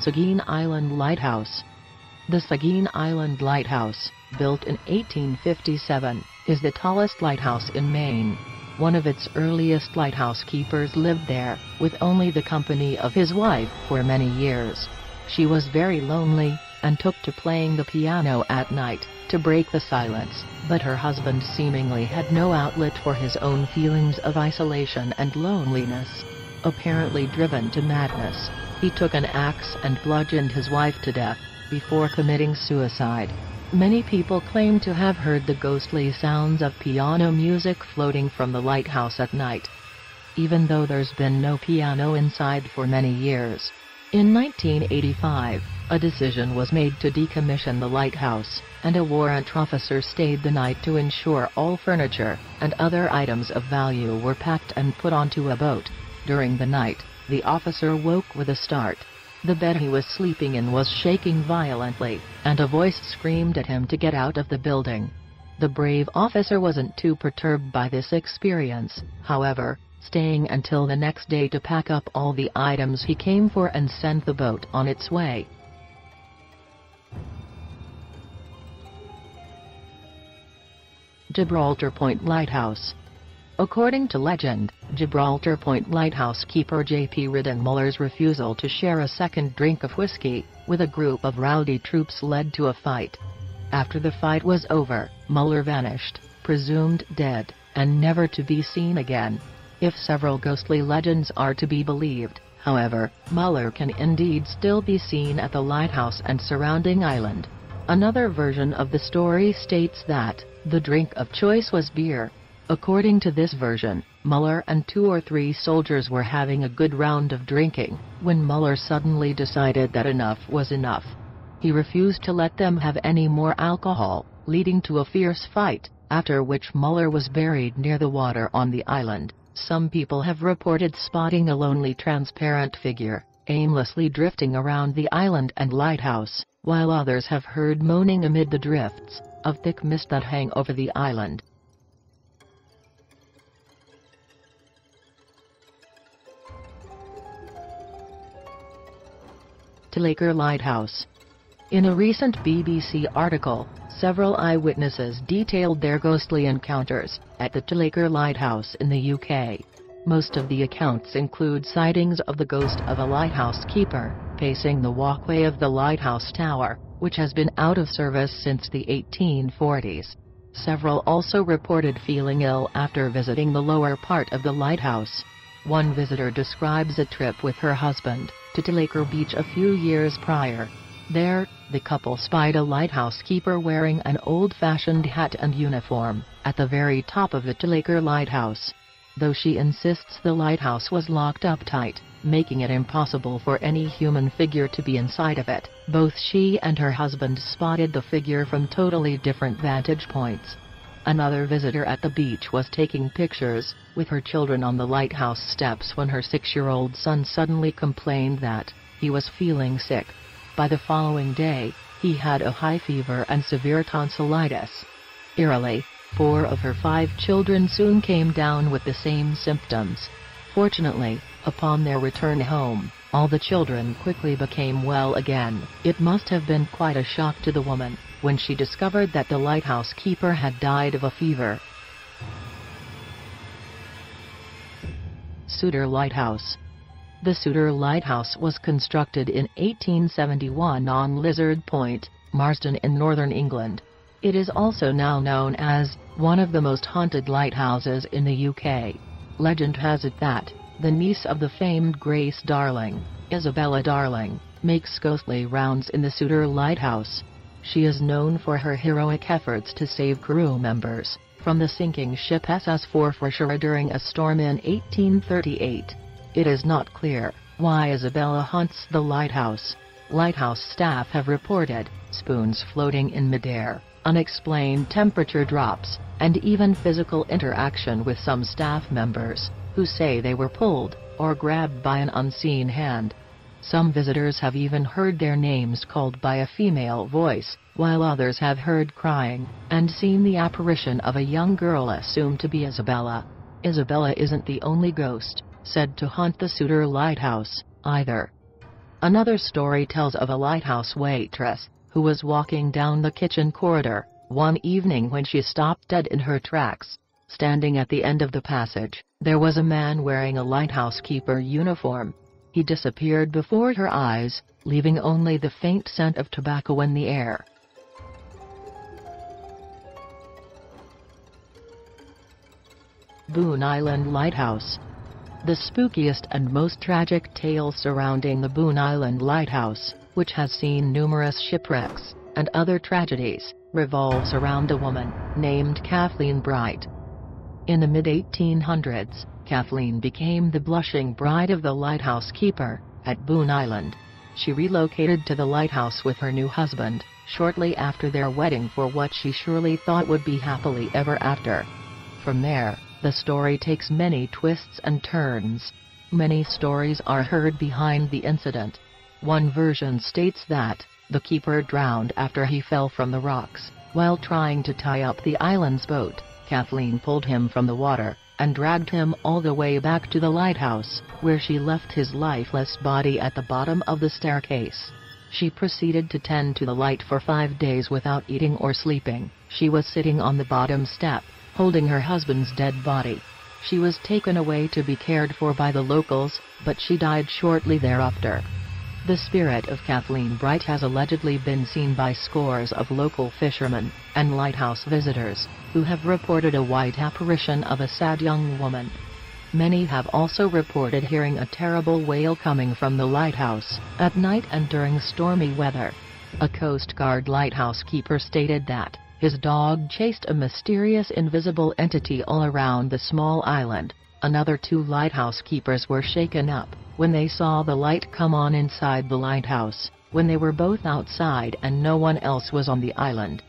Seguin Island Lighthouse. The Seguin Island Lighthouse, built in 1857, is the tallest lighthouse in Maine. One of its earliest lighthouse keepers lived there, with only the company of his wife for many years. She was very lonely, and took to playing the piano at night, to break the silence, but her husband seemingly had no outlet for his own feelings of isolation and loneliness. Apparently driven to madness, he took an axe and bludgeoned his wife to death, before committing suicide. Many people claim to have heard the ghostly sounds of piano music floating from the lighthouse at night, even though there's been no piano inside for many years. In 1985, a decision was made to decommission the lighthouse, and a warrant officer stayed the night to ensure all furniture and other items of value were packed and put onto a boat. During the night, the officer woke with a start. The bed he was sleeping in was shaking violently, and a voice screamed at him to get out of the building. The brave officer wasn't too perturbed by this experience, however, staying until the next day to pack up all the items he came for and send the boat on its way. Gibraltar Point Lighthouse. According to legend, Gibraltar Point lighthouse keeper J.P. Muller's refusal to share a second drink of whiskey with a group of rowdy troops led to a fight. After the fight was over, Muller vanished, presumed dead, and never to be seen again. If several ghostly legends are to be believed, however, Muller can indeed still be seen at the lighthouse and surrounding island. Another version of the story states that the drink of choice was beer. According to this version, Muller and 2 or 3 soldiers were having a good round of drinking, when Muller suddenly decided that enough was enough. He refused to let them have any more alcohol, leading to a fierce fight, after which Muller was buried near the water on the island. Some people have reported spotting a lonely transparent figure, aimlessly drifting around the island and lighthouse, while others have heard moaning amid the drifts of thick mist that hang over the island. Tillacre Lighthouse. In a recent BBC article, several eyewitnesses detailed their ghostly encounters at the Tillacre Lighthouse in the UK. Most of the accounts include sightings of the ghost of a lighthouse keeper pacing the walkway of the lighthouse tower, which has been out of service since the 1840s. Several also reported feeling ill after visiting the lower part of the lighthouse. One visitor describes a trip with her husband to Tillacre Beach a few years prior. There, the couple spied a lighthouse keeper wearing an old-fashioned hat and uniform at the very top of the Tillacre Lighthouse. Though she insists the lighthouse was locked up tight, making it impossible for any human figure to be inside of it, both she and her husband spotted the figure from totally different vantage points. Another visitor at the beach was taking pictures with her children on the lighthouse steps when her 6-year-old son suddenly complained that he was feeling sick. By the following day, he had a high fever and severe tonsillitis. Eerily, 4 of her 5 children soon came down with the same symptoms. Fortunately, upon their return home, all the children quickly became well again. It must have been quite a shock to the woman when she discovered that the lighthouse keeper had died of a fever. Suter Lighthouse. The Suter Lighthouse was constructed in 1871 on Lizard Point, Marsden in northern England. It is also now known as one of the most haunted lighthouses in the UK. Legend has it that the niece of the famed Grace Darling, Isabella Darling, makes ghostly rounds in the Suter Lighthouse. She is known for her heroic efforts to save crew members from the sinking ship SS Forfarshire during a storm in 1838. It is not clear why Isabella haunts the lighthouse. Lighthouse staff have reported spoons floating in midair, unexplained temperature drops, and even physical interaction with some staff members, who say they were pulled or grabbed by an unseen hand. Some visitors have even heard their names called by a female voice, while others have heard crying, and seen the apparition of a young girl assumed to be Isabella. Isabella isn't the only ghost said to haunt the Suter Lighthouse, either. Another story tells of a lighthouse waitress who was walking down the kitchen corridor one evening when she stopped dead in her tracks. Standing at the end of the passage, there was a man wearing a lighthouse keeper uniform. He disappeared before her eyes, leaving only the faint scent of tobacco in the air. Boone Island Lighthouse. The spookiest and most tragic tale surrounding the Boone Island Lighthouse, which has seen numerous shipwrecks and other tragedies, revolves around a woman named Kathleen Bright. In the mid-1800s, Kathleen became the blushing bride of the lighthouse keeper at Boone Island. She relocated to the lighthouse with her new husband shortly after their wedding for what she surely thought would be happily ever after. From there, the story takes many twists and turns. Many stories are heard behind the incident. One version states that the keeper drowned after he fell from the rocks. While trying to tie up the island's boat, Kathleen pulled him from the water and dragged him all the way back to the lighthouse, where she left his lifeless body at the bottom of the staircase. She proceeded to tend to the light for 5 days without eating or sleeping. She was sitting on the bottom step, holding her husband's dead body. She was taken away to be cared for by the locals, but she died shortly thereafter. The spirit of Kathleen Bright has allegedly been seen by scores of local fishermen and lighthouse visitors, who have reported a white apparition of a sad young woman. Many have also reported hearing a terrible wail coming from the lighthouse at night and during stormy weather. A Coast Guard lighthouse keeper stated that his dog chased a mysterious invisible entity all around the small island. Another 2 lighthouse keepers were shaken up when they saw the light come on inside the lighthouse, when they were both outside and no one else was on the island.